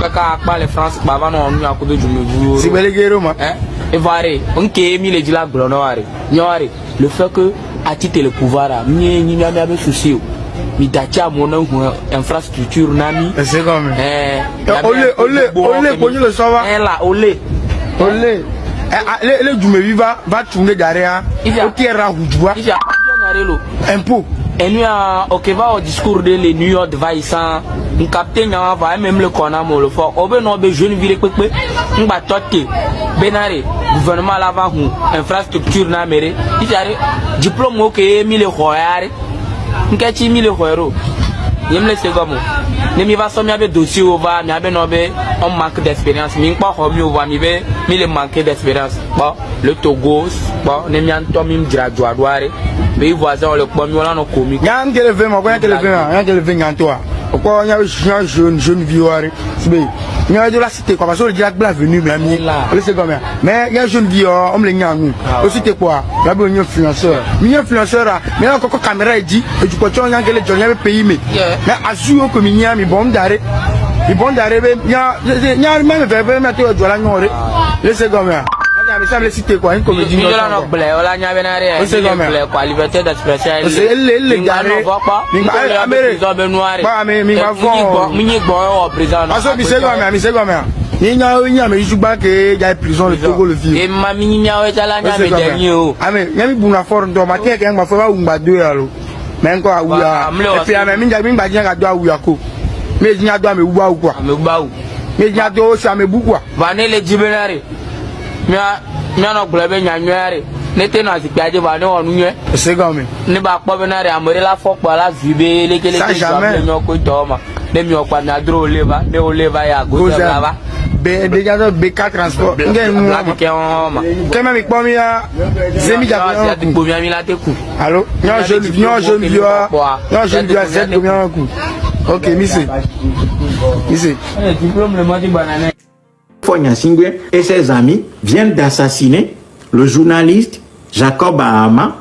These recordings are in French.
kaka akpa le France baba no onu akodo jumevu si belegero ma et varé on ke mi le dila glonoare nyore le fait que à titre le pouvoir ni be souci mi dacha mon infrastructure nami c'est comme olé bonyo le savoir là olé le jumevu va tourner derrière au terrain hujwa il y a impôt et nous au discours de les New York vaisant un capitaine va même le connamo le fort obe no be jeune ville pepe ngba toté benare gouvernement la va infrastructure na mere il y a diplôme que 1000 hoyare nkati 1000 hoyaro yemle segomo ne mi va somia be dossier over mi abe no be on manque d'expérience mi npa ho mi over mi be mi le manque d'expérience bon le Togo bon ne mi anto mi dira joadoare be voisin le po mi wala no komi nyam kele ve mo ko kele ve nyanto ko nya jeune vieware sibe nya de la cité quoi parce que le direct bla venu mais mi le c'est comme mais nya jeune vie on me nyamu au cité quoi la be influenceur mais encore caméra dit et du côté nya kele jonya be pays mais azu ko mi nya mi bon dare be nya même ve me to jola nyore le c'est comme mais ça me cité quoi une comédie non blé wala nya benare blé quoi liberté d'expression c'est le gars mi va président parce que mi c'est comme ni nya me juba que ya prison le Togo le vie et ma mi nya we tala nya me dernier o ame nya mi buna for ndo ma ke ngba fo ba ngba do ya lo mais encore awuya et puis ame mi ngba nya ga do awuya ko me nya do ame uba quoi me nya do so ame bu quoi va ne le jibenare mia no glebe nyanyare nete na sipiaje ba ne onu nye c'est comme ne ba kpo benare amore la fo pa la vibe lekele ke jamais nyoko toma ne mi okwa na dro oleva ne oleva ya go ba be déjà do BK transport ngem la ke on ma kema mi kpo mi ya zemi ja bo mi la te ku allo nyo jeune bio set bo mi ku OK mise diplôme le modi banane Fogna Singwe et ses amis viennent d'assassiner le journaliste Jacob Bahama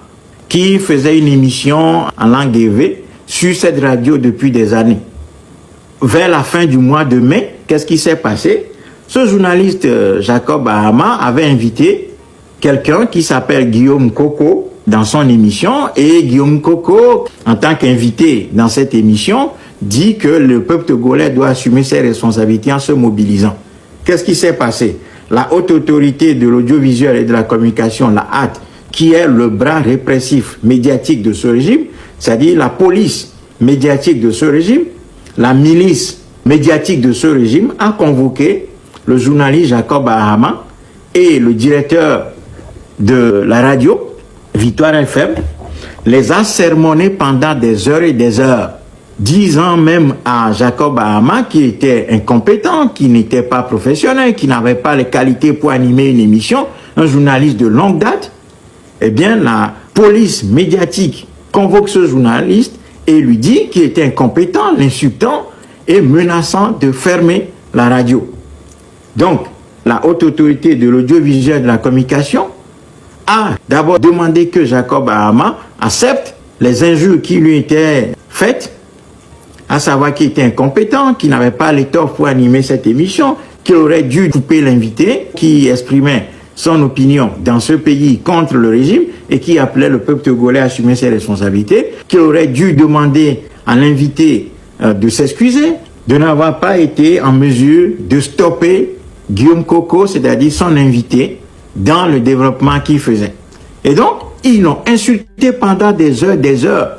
qui faisait une émission en langue EV sur cette radio depuis des années. Vers la fin du mois de mai, qu'est-ce qui s'est passé? Ce journaliste Jacob Bahama avait invité quelqu'un qui s'appelle Guillaume Coco dans son émission et Guillaume Coco, en tant qu'invité dans cette émission, dit que le peuple togolais doit assumer ses responsabilités en se mobilisant. Qu'est-ce qui s'est passé? La haute autorité de l'audiovisuel et de la communication, la HAT, qui est le bras répressif médiatique de ce régime, c'est-à-dire la police médiatique de ce régime, la milice médiatique de ce régime, a convoqué le journaliste Jacob Bahama et le directeur de la radio, Victoire FM, les a sermonnés pendant des heures et des heures, disant même à Jacob Bahama qu'il était incompétent, qu'il n'était pas professionnel, qu'il n'avait pas les qualités pour animer une émission, un journaliste de longue date. Eh bien, la police médiatique convoque ce journaliste et lui dit qu'il était incompétent, l'insultant et menaçant de fermer la radio. Donc, la haute autorité de l'audiovisuel et de la communication a d'abord demandé que Jacob Bahama accepte les injures qui lui étaient faites, à savoir qu'il était incompétent, qu'il n'avait pas l'étoffe pour animer cette émission, qu'il aurait dû couper l'invité qui exprimait son opinion dans ce pays contre le régime et qui appelait le peuple togolais à assumer ses responsabilités, qu'il aurait dû demander à l'invité de s'excuser, de n'avoir pas été en mesure de stopper Guillaume Coco, c'est-à-dire son invité, dans le développement qu'il faisait. Et donc, ils l'ont insulté pendant des heures.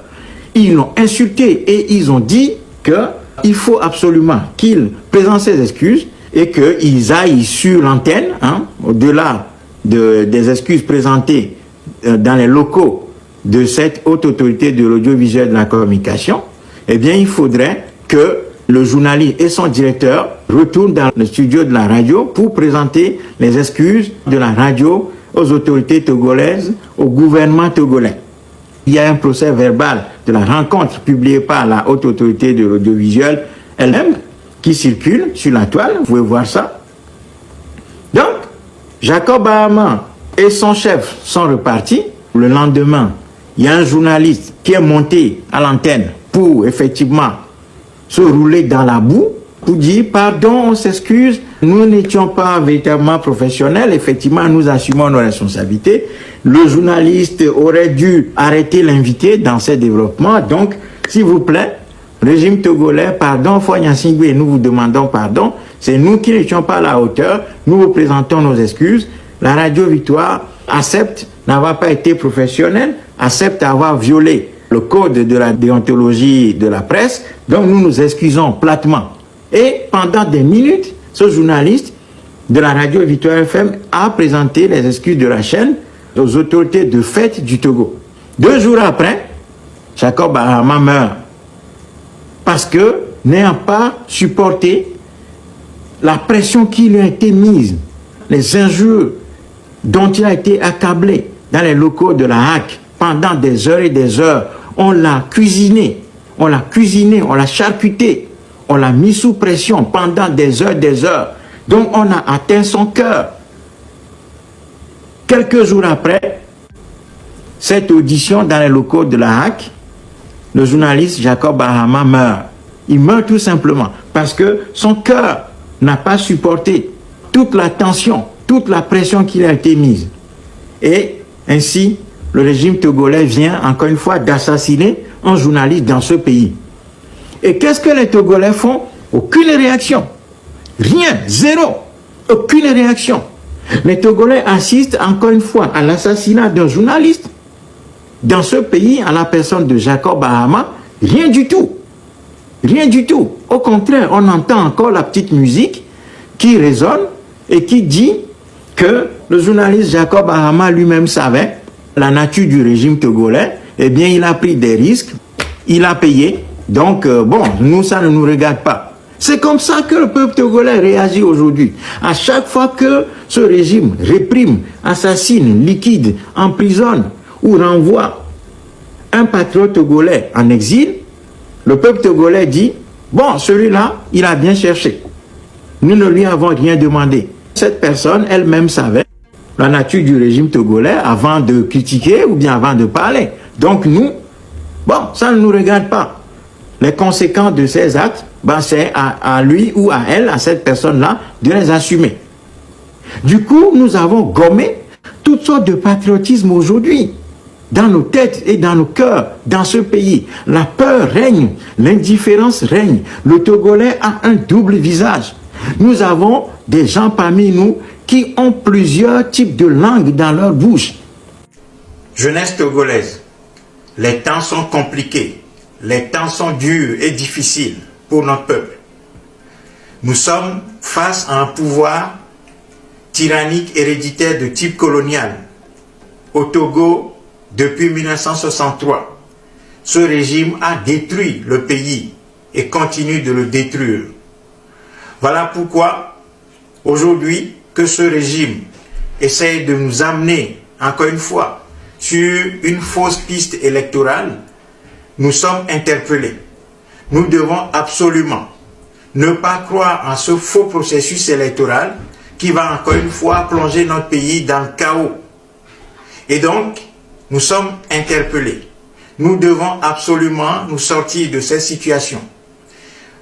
Ils l'ont insulté et ils ont dit qu'il faut absolument qu'il présente ses excuses et qu'ils aillent sur l'antenne, au-delà des excuses présentées dans les locaux de cette haute autorité de l'audiovisuel de la communication. Eh bien, il faudrait que le journaliste et son directeur retournent dans le studio de la radio pour présenter les excuses de la radio aux autorités togolaises, au gouvernement togolais. Il y a un procès verbal de la rencontre publié par la haute autorité de l'audiovisuel elle-même qui circule sur la toile, vous pouvez voir ça. Donc, Jacob Bahama et son chef sont repartis. Le lendemain, il y a un journaliste qui est monté à l'antenne pour effectivement se rouler dans la boue pour dire pardon, on s'excuse, nous n'étions pas véritablement professionnels, effectivement nous assumons nos responsabilités. Le journaliste aurait dû arrêter l'invité dans ses développements, donc s'il vous plaît, régime togolais, pardon, Fonya Singwe, nous vous demandons pardon, c'est nous qui n'étions pas à la hauteur, nous vous présentons nos excuses, la radio Victoire accepte n'avoir pas été professionnelle, accepte avoir violé le code de la déontologie de la presse, donc nous nous excusons platement. Et pendant des minutes, ce journaliste de la radio Victoire FM a présenté les excuses de la chaîne aux autorités de fait du Togo. 2 jours après, Jacob Bahama meurt parce que n'ayant pas supporté la pression qui lui a été mise, les injures dont il a été accablé dans les locaux de la HAC pendant des heures et des heures, on l'a cuisiné, on l'a charcuté, on l'a mis sous pression pendant des heures. Donc on a atteint son cœur. Quelques jours après cette audition dans les locaux de la HAC, le journaliste Jacob Bahama meurt. Il meurt tout simplement parce que son cœur n'a pas supporté toute la tension, toute la pression qui a été mise. Et ainsi, le régime togolais vient encore une fois d'assassiner un journaliste dans ce pays. Et qu'est-ce que les Togolais font? Aucune réaction. Rien, zéro. Aucune réaction. Les Togolais assistent encore une fois à l'assassinat d'un journaliste dans ce pays, à la personne de Jacob Bahama. Rien du tout. Rien du tout. Au contraire, on entend encore la petite musique qui résonne et qui dit que le journaliste Jacob Bahama lui-même savait la nature du régime togolais. Eh bien, il a pris des risques, il a payé. Donc, bon, nous, ça ne nous regarde pas. C'est comme ça que le peuple togolais réagit aujourd'hui. À chaque fois que ce régime réprime, assassine, liquide, emprisonne ou renvoie un patriote togolais en exil, le peuple togolais dit, bon, celui-là, il a bien cherché. Nous ne lui avons rien demandé. Cette personne elle-même savait la nature du régime togolais avant de critiquer ou bien avant de parler. Donc nous, bon, ça ne nous regarde pas. Les conséquences de ces actes, ben c'est à lui ou à elle, à cette personne-là, de les assumer. Du coup, nous avons gommé toutes sortes de patriotisme aujourd'hui, dans nos têtes et dans nos cœurs, dans ce pays. La peur règne, l'indifférence règne. Le Togolais a un double visage. Nous avons des gens parmi nous qui ont plusieurs types de langues dans leur bouche. Jeunesse togolaise, les temps sont compliqués, les temps sont durs et difficiles pour notre peuple. Nous sommes face à un pouvoir tyrannique héréditaire de type colonial. Au Togo, depuis 1963, ce régime a détruit le pays et continue de le détruire. Voilà pourquoi, aujourd'hui, que ce régime essaye de nous amener, encore une fois, sur une fausse piste électorale, nous sommes interpellés. Nous devons absolument ne pas croire en ce faux processus électoral qui va encore une fois plonger notre pays dans le chaos. Et donc, nous sommes interpellés. Nous devons absolument nous sortir de cette situation.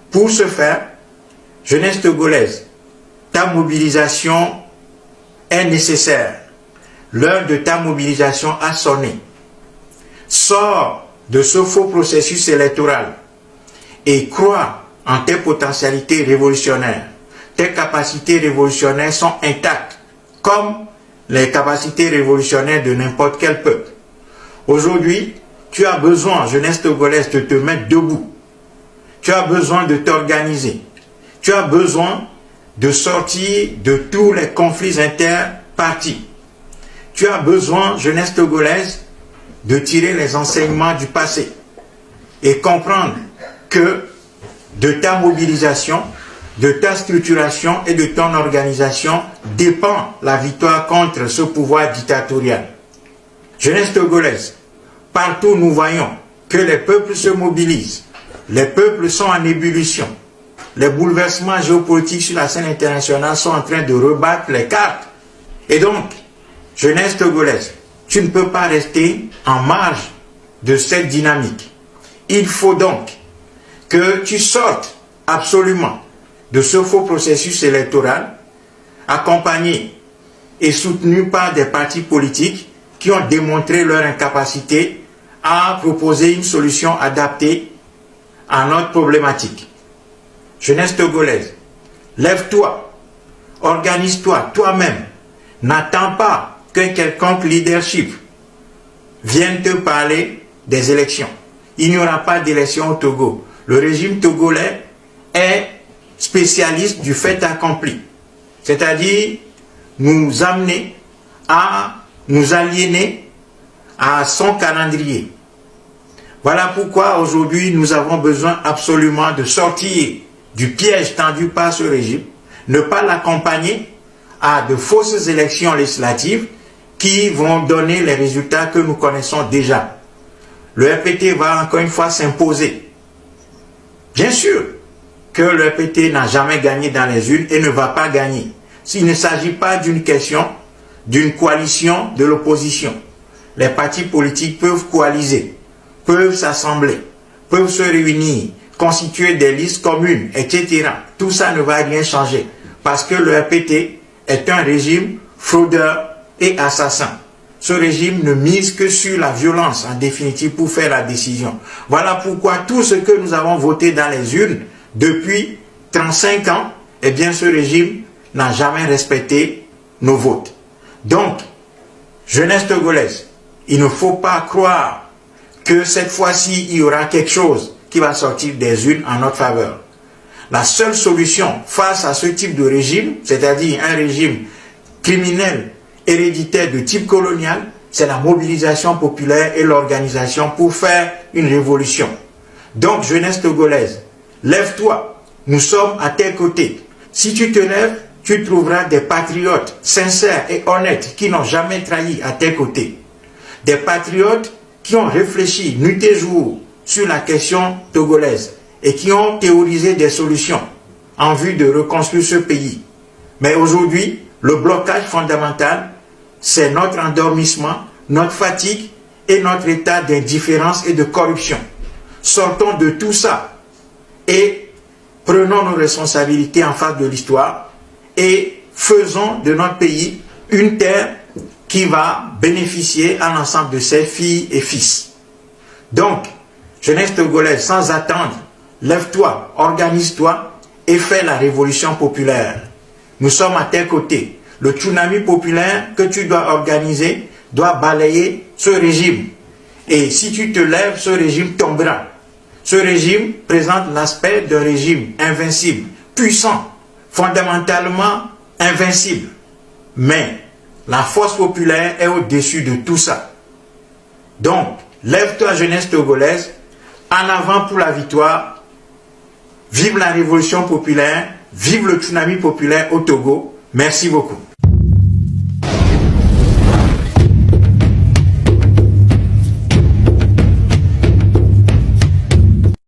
Pour ce faire, jeunesse togolaise, ta mobilisation est nécessaire. L'heure de ta mobilisation a sonné. Sors de ce faux processus électoral et crois en tes potentialités révolutionnaires. Tes capacités révolutionnaires sont intactes, comme les capacités révolutionnaires de n'importe quel peuple. Aujourd'hui, tu as besoin, jeunesse togolaise, de te mettre debout. Tu as besoin de t'organiser. Tu as besoin de sortir de tous les conflits interpartis. Tu as besoin, jeunesse togolaise, de tirer les enseignements du passé et comprendre que de ta mobilisation, de ta structuration et de ton organisation dépend la victoire contre ce pouvoir dictatorial. Jeunesse togolaise, partout nous voyons que les peuples se mobilisent, les peuples sont en ébullition, les bouleversements géopolitiques sur la scène internationale sont en train de rebattre les cartes. Et donc, jeunesse togolaise, tu ne peux pas rester en marge de cette dynamique. Il faut donc que tu sortes absolument de ce faux processus électoral, accompagné et soutenu par des partis politiques qui ont démontré leur incapacité à proposer une solution adaptée à notre problématique. Jeunesse togolaise, lève-toi, organise-toi toi-même, n'attends pas que quelconque leadership vienne te parler des élections. Il n'y aura pas d'élection au Togo. Le régime togolais est spécialiste du fait accompli, c'est-à-dire nous amener à nous aliéner à son calendrier. Voilà pourquoi aujourd'hui nous avons besoin absolument de sortir du piège tendu par ce régime, ne pas l'accompagner à de fausses élections législatives qui vont donner les résultats que nous connaissons déjà. Le RPT va encore une fois s'imposer. Bien sûr que le RPT n'a jamais gagné dans les urnes et ne va pas gagner. Il ne s'agit pas d'une question d'une coalition de l'opposition. Les partis politiques peuvent coaliser, peuvent s'assembler, peuvent se réunir, constituer des listes communes, etc. Tout ça ne va rien changer parce que le RPT est un régime fraudeur et assassin. Ce régime ne mise que sur la violence en définitive pour faire la décision. Voilà pourquoi tout ce que nous avons voté dans les urnes depuis 35 ans, eh bien ce régime n'a jamais respecté nos votes. Donc, jeunesse togolaise, il ne faut pas croire que cette fois-ci, il y aura quelque chose qui va sortir des urnes en notre faveur. La seule solution face à ce type de régime, c'est-à-dire un régime criminel, héréditaire de type colonial, c'est la mobilisation populaire et l'organisation pour faire une révolution. Donc, jeunesse togolaise, lève-toi, nous sommes à tes côtés. Si tu te lèves, tu trouveras des patriotes sincères et honnêtes qui n'ont jamais trahi à tes côtés. Des patriotes qui ont réfléchi nuit et jour sur la question togolaise et qui ont théorisé des solutions en vue de reconstruire ce pays. Mais aujourd'hui, le blocage fondamental, c'est notre endormissement, notre fatigue et notre état d'indifférence et de corruption. Sortons de tout ça et prenons nos responsabilités en face de l'histoire et faisons de notre pays une terre qui va bénéficier à l'ensemble de ses filles et fils. Donc, jeunesse togolaise, sans attendre, lève-toi, organise-toi et fais la révolution populaire. Nous sommes à tes côtés. Le tsunami populaire que tu dois organiser doit balayer ce régime. Et si tu te lèves, ce régime tombera. Ce régime présente l'aspect d'un régime invincible, puissant, fondamentalement invincible. Mais la force populaire est au-dessus de tout ça. Donc, lève-toi, jeunesse togolaise, en avant pour la victoire. Vive la révolution populaire, vive le tsunami populaire au Togo. Merci beaucoup.